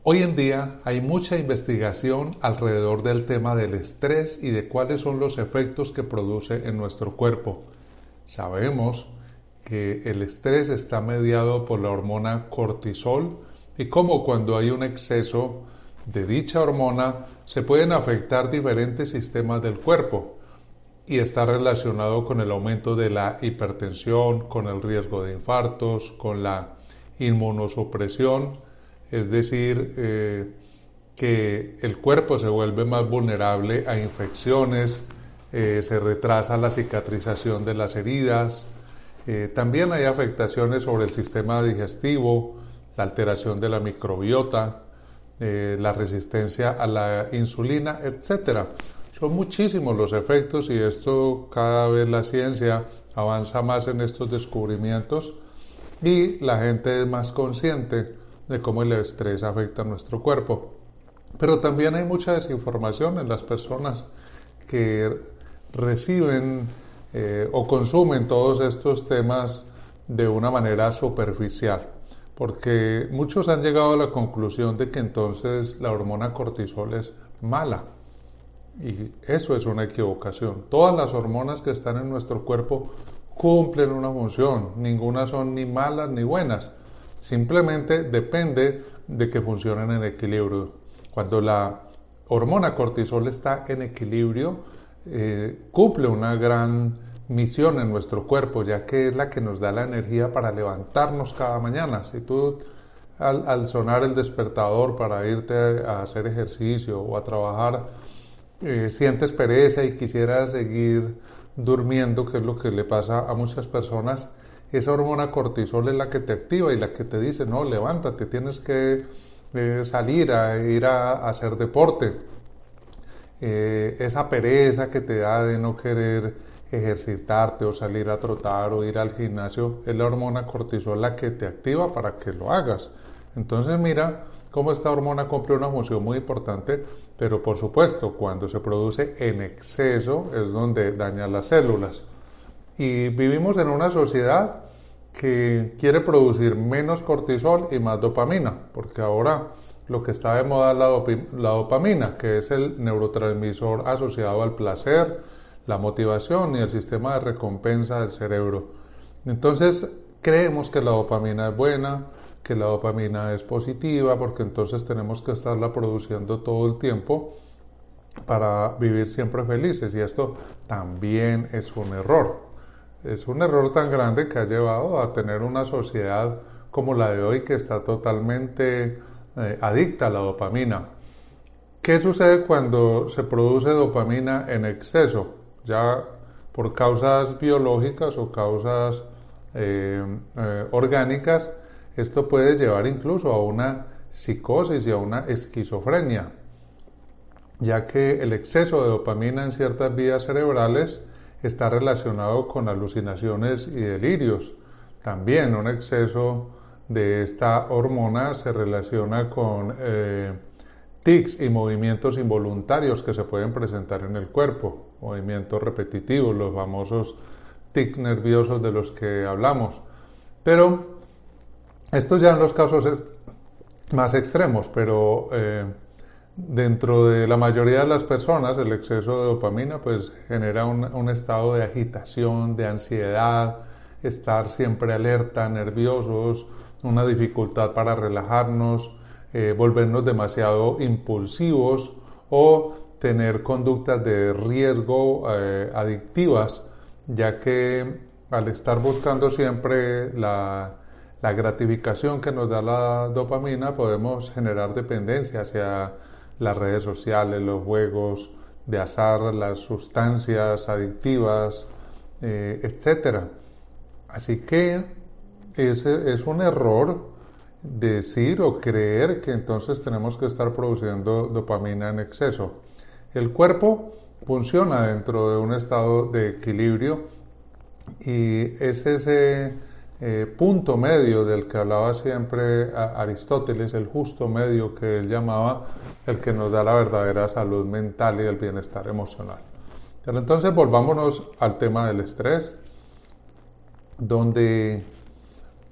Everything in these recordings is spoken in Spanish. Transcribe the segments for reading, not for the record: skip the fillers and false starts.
Hoy en día hay mucha investigación alrededor del tema del estrés y de cuáles son los efectos que produce en nuestro cuerpo. Sabemos que el estrés está mediado por la hormona cortisol y cómo cuando hay un exceso de dicha hormona se pueden afectar diferentes sistemas del cuerpo y está relacionado con el aumento de la hipertensión, con el riesgo de infartos, con la inmunosupresión, es decir, que el cuerpo se vuelve más vulnerable a infecciones, se retrasa la cicatrización de las heridas, también hay afectaciones sobre el sistema digestivo, la alteración de la microbiota, la resistencia a la insulina, etcétera. Son muchísimos los efectos y esto cada vez la ciencia avanza más en estos descubrimientos y la gente es más consciente de cómo el estrés afecta a nuestro cuerpo. Pero también hay mucha desinformación en las personas que reciben o consumen todos estos temas de una manera superficial, porque muchos han llegado a la conclusión de que entonces la hormona cortisol es mala. Y eso es una equivocación. Todas las hormonas que están en nuestro cuerpo cumplen una función. Ninguna son ni malas ni buenas. Simplemente depende de que funcionen en equilibrio. Cuando la hormona cortisol está en equilibrio, cumple una gran misión en nuestro cuerpo, ya que es la que nos da la energía para levantarnos cada mañana. Si tú al sonar el despertador para irte a hacer ejercicio o a trabajar, sientes pereza y quisieras seguir durmiendo, que es lo que le pasa a muchas personas, esa hormona cortisol es la que te activa y la que te dice, no, levántate, tienes que salir a ir a hacer deporte. Esa pereza que te da de no querer ejercitarte o salir a trotar o ir al gimnasio, es la hormona cortisol la que te activa para que lo hagas. Entonces mira cómo esta hormona cumple una función muy importante, pero por supuesto cuando se produce en exceso es donde daña las células. Y vivimos en una sociedad que quiere producir menos cortisol y más dopamina, porque ahora lo que está de moda es la dopamina, que es el neurotransmisor asociado al placer, la motivación y el sistema de recompensa del cerebro. Entonces creemos que la dopamina es buena, que la dopamina es positiva, porque entonces tenemos que estarla produciendo todo el tiempo para vivir siempre felices, y esto también es un error. Es un error tan grande que ha llevado a tener una sociedad como la de hoy que está totalmente adicta a la dopamina. ¿Qué sucede cuando se produce dopamina en exceso? Ya por causas biológicas o causas orgánicas, esto puede llevar incluso a una psicosis y a una esquizofrenia, ya que el exceso de dopamina en ciertas vías cerebrales está relacionado con alucinaciones y delirios. También un exceso de esta hormona se relaciona con tics y movimientos involuntarios que se pueden presentar en el cuerpo, movimientos repetitivos, los famosos tics nerviosos de los que hablamos. Pero estos ya en los casos más extremos, pero dentro de la mayoría de las personas el exceso de dopamina pues genera un estado de agitación, de ansiedad, estar siempre alerta, nerviosos, una dificultad para relajarnos, volvernos demasiado impulsivos o tener conductas de riesgo adictivas, ya que al estar buscando siempre la gratificación que nos da la dopamina podemos generar dependencia hacia las redes sociales, los juegos de azar, las sustancias adictivas, etcétera. Así que es un error decir o creer que entonces tenemos que estar produciendo dopamina en exceso. El cuerpo funciona dentro de un estado de equilibrio y es ese punto medio del que hablaba siempre Aristóteles, el justo medio que él llamaba, el que nos da la verdadera salud mental y el bienestar emocional. Pero entonces volvámonos al tema del estrés, donde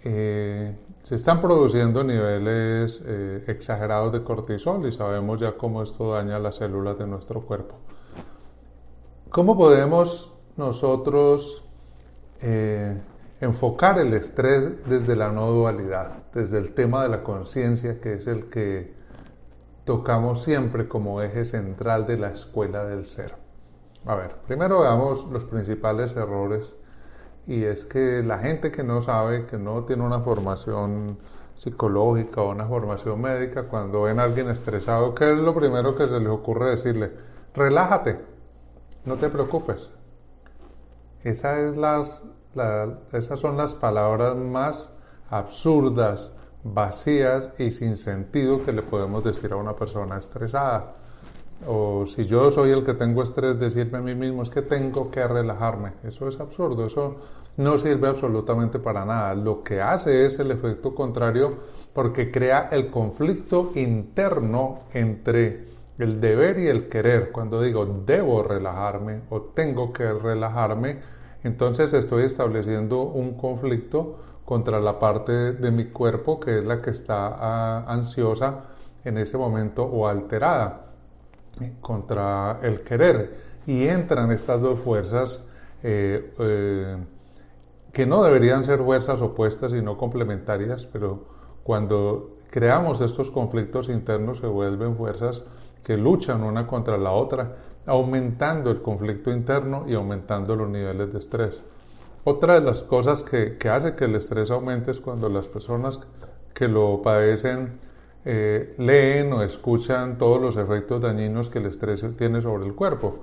se están produciendo niveles exagerados de cortisol y sabemos ya cómo esto daña las células de nuestro cuerpo. ¿Cómo podemos nosotros enfocar el estrés desde la no dualidad, desde el tema de la conciencia, que es el que tocamos siempre como eje central de la escuela del ser? A ver, primero veamos los principales errores, y es que la gente que no sabe, que no tiene una formación psicológica o una formación médica, cuando ven a alguien estresado, ¿qué es lo primero que se les ocurre decirle? Relájate, no te preocupes. Esas son las palabras más absurdas, vacías y sin sentido que le podemos decir a una persona estresada. O si yo soy el que tengo estrés, decirme a mí mismo es que tengo que relajarme. Eso es absurdo, eso no sirve absolutamente para nada. Lo que hace es el efecto contrario, porque crea el conflicto interno entre el deber y el querer. Cuando digo debo relajarme o tengo que relajarme, entonces estoy estableciendo un conflicto contra la parte de mi cuerpo que es la que está ansiosa en ese momento o alterada, contra el querer, y entran estas dos fuerzas que no deberían ser fuerzas opuestas sino complementarias, pero cuando creamos estos conflictos internos se vuelven fuerzas que luchan una contra la otra, aumentando el conflicto interno y aumentando los niveles de estrés. Otra de las cosas que hace que el estrés aumente es cuando las personas que lo padecen leen o escuchan todos los efectos dañinos que el estrés tiene sobre el cuerpo.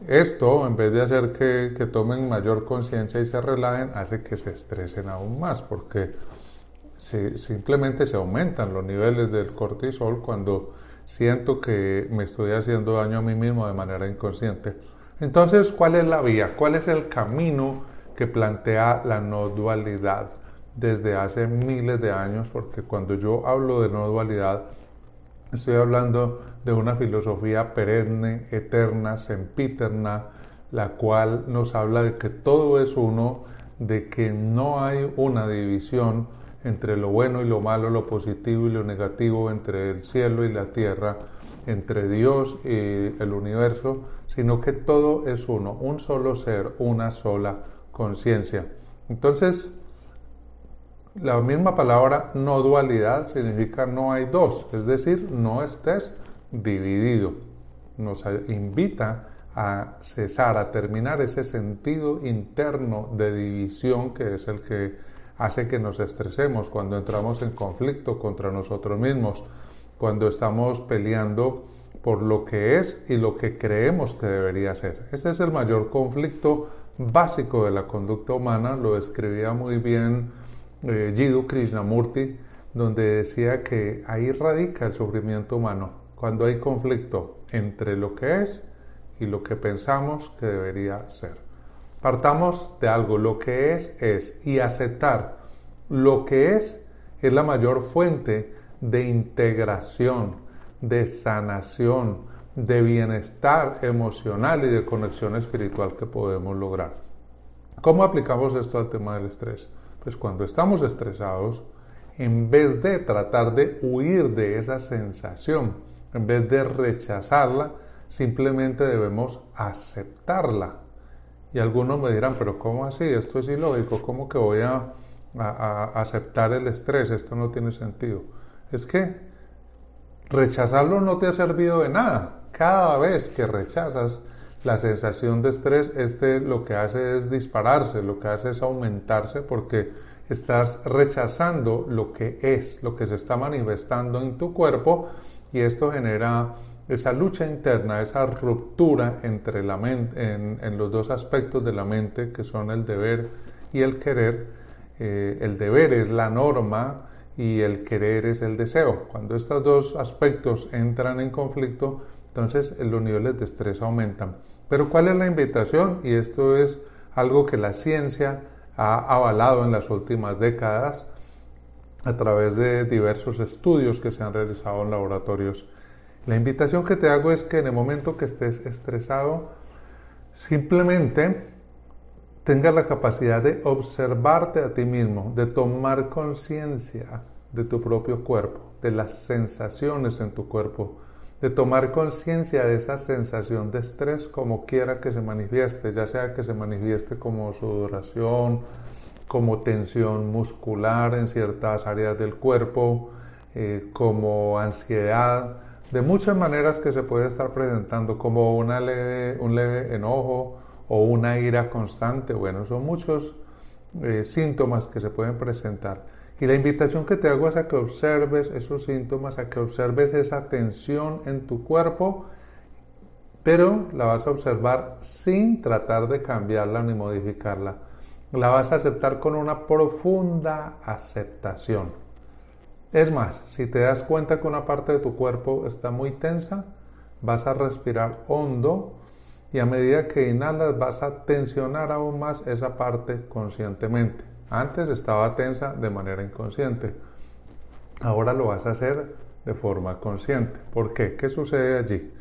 Esto, en vez de hacer que tomen mayor conciencia y se relajen, hace que se estresen aún más, porque simplemente se aumentan los niveles del cortisol cuando siento que me estoy haciendo daño a mí mismo de manera inconsciente. Entonces, ¿cuál es la vía? ¿Cuál es el camino que plantea la no dualidad desde hace miles de años? Porque cuando yo hablo de no dualidad, estoy hablando de una filosofía perenne, eterna, sempiterna, la cual nos habla de que todo es uno, de que no hay una división entre lo bueno y lo malo, lo positivo y lo negativo, entre el cielo y la tierra, entre Dios y el universo, sino que todo es uno, un solo ser, una sola conciencia. Entonces, la misma palabra no dualidad significa no hay dos, es decir, no estés dividido. Nos invita a cesar, a terminar ese sentido interno de división que es el que hace que nos estresemos cuando entramos en conflicto contra nosotros mismos, cuando estamos peleando por lo que es y lo que creemos que debería ser. Este es el mayor conflicto básico de la conducta humana, lo describía muy bien Jiddu Krishnamurti, donde decía que ahí radica el sufrimiento humano, cuando hay conflicto entre lo que es y lo que pensamos que debería ser. Partamos de algo, lo que es, y aceptar lo que es la mayor fuente de integración, de sanación, de bienestar emocional y de conexión espiritual que podemos lograr. ¿Cómo aplicamos esto al tema del estrés? Pues cuando estamos estresados, en vez de tratar de huir de esa sensación, en vez de rechazarla, simplemente debemos aceptarla. Y algunos me dirán, pero ¿cómo así? Esto es ilógico, ¿cómo que voy a aceptar el estrés? Esto no tiene sentido. Es que rechazarlo no te ha servido de nada. Cada vez que rechazas la sensación de estrés, lo que hace es dispararse, lo que hace es aumentarse, porque estás rechazando lo que es, lo que se está manifestando en tu cuerpo, y esto genera esa lucha interna, esa ruptura entre la mente, en los dos aspectos de la mente, que son el deber y el querer. El deber es la norma y el querer es el deseo. Cuando estos dos aspectos entran en conflicto, entonces los niveles de estrés aumentan. Pero ¿cuál es la invitación? Y esto es algo que la ciencia ha avalado en las últimas décadas a través de diversos estudios que se han realizado en laboratorios. La invitación que te hago es que en el momento que estés estresado, simplemente tengas la capacidad de observarte a ti mismo, de tomar conciencia de tu propio cuerpo, de las sensaciones en tu cuerpo, de tomar conciencia de esa sensación de estrés como quiera que se manifieste, ya sea que se manifieste como sudoración, como tensión muscular en ciertas áreas del cuerpo, como ansiedad, de muchas maneras que se puede estar presentando, como un leve enojo o una ira constante. Bueno, son muchos síntomas que se pueden presentar. Y la invitación que te hago es a que observes esos síntomas, a que observes esa tensión en tu cuerpo, pero la vas a observar sin tratar de cambiarla ni modificarla. La vas a aceptar con una profunda aceptación. Es más, si te das cuenta que una parte de tu cuerpo está muy tensa, vas a respirar hondo y a medida que inhalas vas a tensionar aún más esa parte conscientemente. Antes estaba tensa de manera inconsciente. Ahora lo vas a hacer de forma consciente. ¿Por qué? ¿Qué sucede allí?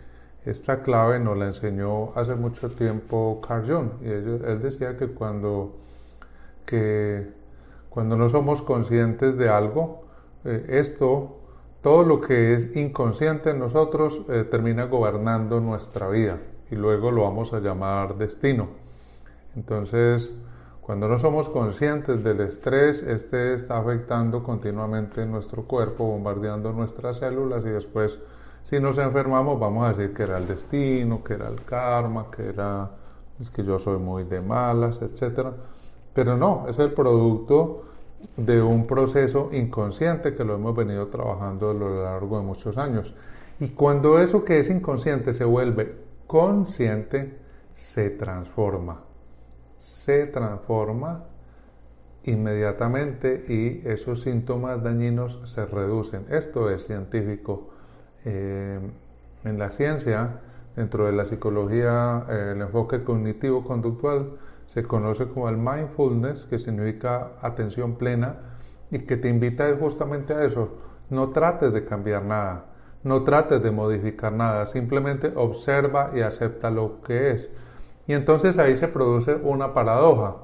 Esta clave nos la enseñó hace mucho tiempo Carl Jung. Y él decía que cuando no somos conscientes de algo, todo lo que es inconsciente en nosotros termina gobernando nuestra vida. Y luego lo vamos a llamar destino. Entonces, cuando no somos conscientes del estrés, este está afectando continuamente nuestro cuerpo, bombardeando nuestras células y después, si nos enfermamos, vamos a decir que era el destino, que era el karma, es que yo soy muy de malas, etc. Pero no, es el producto de un proceso inconsciente que lo hemos venido trabajando a lo largo de muchos años. Y cuando eso que es inconsciente se vuelve consciente, se transforma inmediatamente y esos síntomas dañinos se reducen. Esto es científico. En la ciencia, dentro de la psicología, el enfoque cognitivo-conductual se conoce como el mindfulness, que significa atención plena y que te invita justamente a eso. No trates de cambiar nada, no trates de modificar nada, simplemente observa y acepta lo que es. Y entonces ahí se produce una paradoja,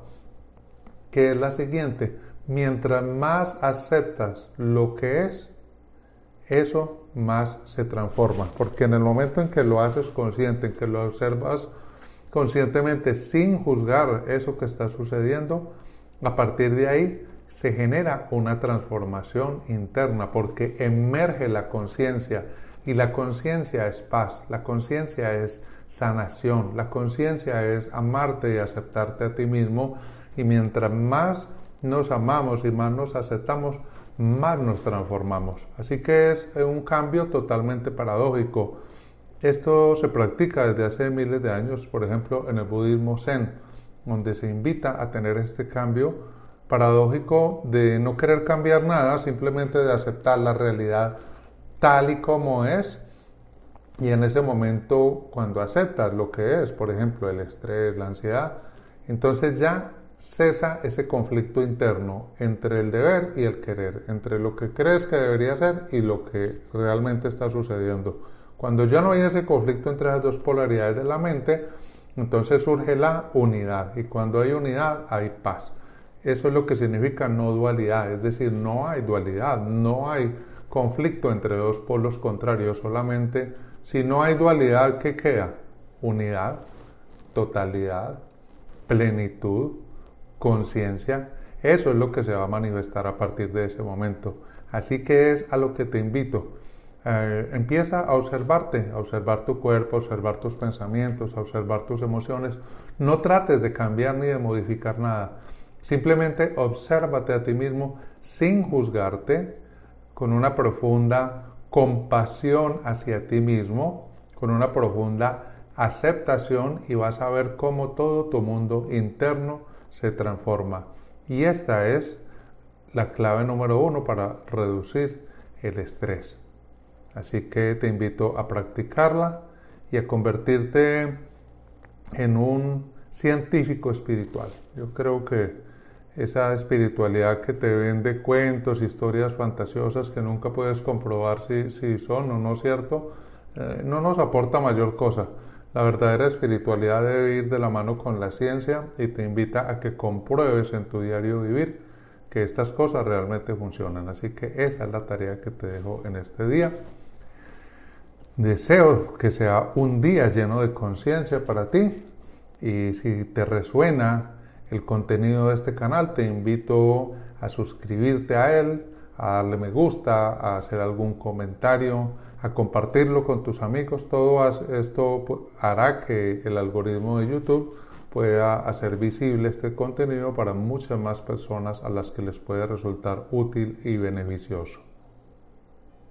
que es la siguiente: mientras más aceptas lo que es, eso más se transforma, porque en el momento en que lo haces consciente, en que lo observas conscientemente sin juzgar eso que está sucediendo, a partir de ahí se genera una transformación interna, porque emerge la conciencia, y la conciencia es paz, la conciencia es sanación, la conciencia es amarte y aceptarte a ti mismo, y mientras más nos amamos y más nos aceptamos, más nos transformamos. Así que es un cambio totalmente paradójico. Esto se practica desde hace miles de años, por ejemplo, en el budismo Zen, donde se invita a tener este cambio paradójico de no querer cambiar nada, simplemente de aceptar la realidad tal y como es. Y en ese momento, cuando aceptas lo que es, por ejemplo, el estrés, la ansiedad, entonces ya cesa ese conflicto interno entre el deber y el querer, entre lo que crees que debería ser y lo que realmente está sucediendo. Cuando ya no hay ese conflicto entre las dos polaridades de la mente, entonces surge la unidad, y cuando hay unidad hay paz. Eso es lo que significa no dualidad, es decir, no hay dualidad, no hay conflicto entre dos polos contrarios, solamente si no hay dualidad, ¿qué queda? Unidad, totalidad, plenitud, conciencia. Eso es lo que se va a manifestar a partir de ese momento. Así que es a lo que te invito. Empieza a observarte, a observar tu cuerpo, a observar tus pensamientos, a observar tus emociones. No trates de cambiar ni de modificar nada. Simplemente obsérvate a ti mismo sin juzgarte, con una profunda compasión hacia ti mismo, con una profunda aceptación, y vas a ver cómo todo tu mundo interno se transforma. Y esta es la clave número 1 para reducir el estrés. Así que te invito a practicarla y a convertirte en un científico espiritual. Yo creo que esa espiritualidad que te vende cuentos, historias fantasiosas que nunca puedes comprobar si son o no cierto, no nos aporta mayor cosa. La verdadera espiritualidad debe ir de la mano con la ciencia y te invita a que compruebes en tu diario vivir que estas cosas realmente funcionan. Así que esa es la tarea que te dejo en este día. Deseo que sea un día lleno de conciencia para ti, y si te resuena el contenido de este canal, te invito a suscribirte a él, a darle me gusta, a hacer algún comentario, a compartirlo con tus amigos. Todo esto hará que el algoritmo de YouTube pueda hacer visible este contenido para muchas más personas a las que les puede resultar útil y beneficioso.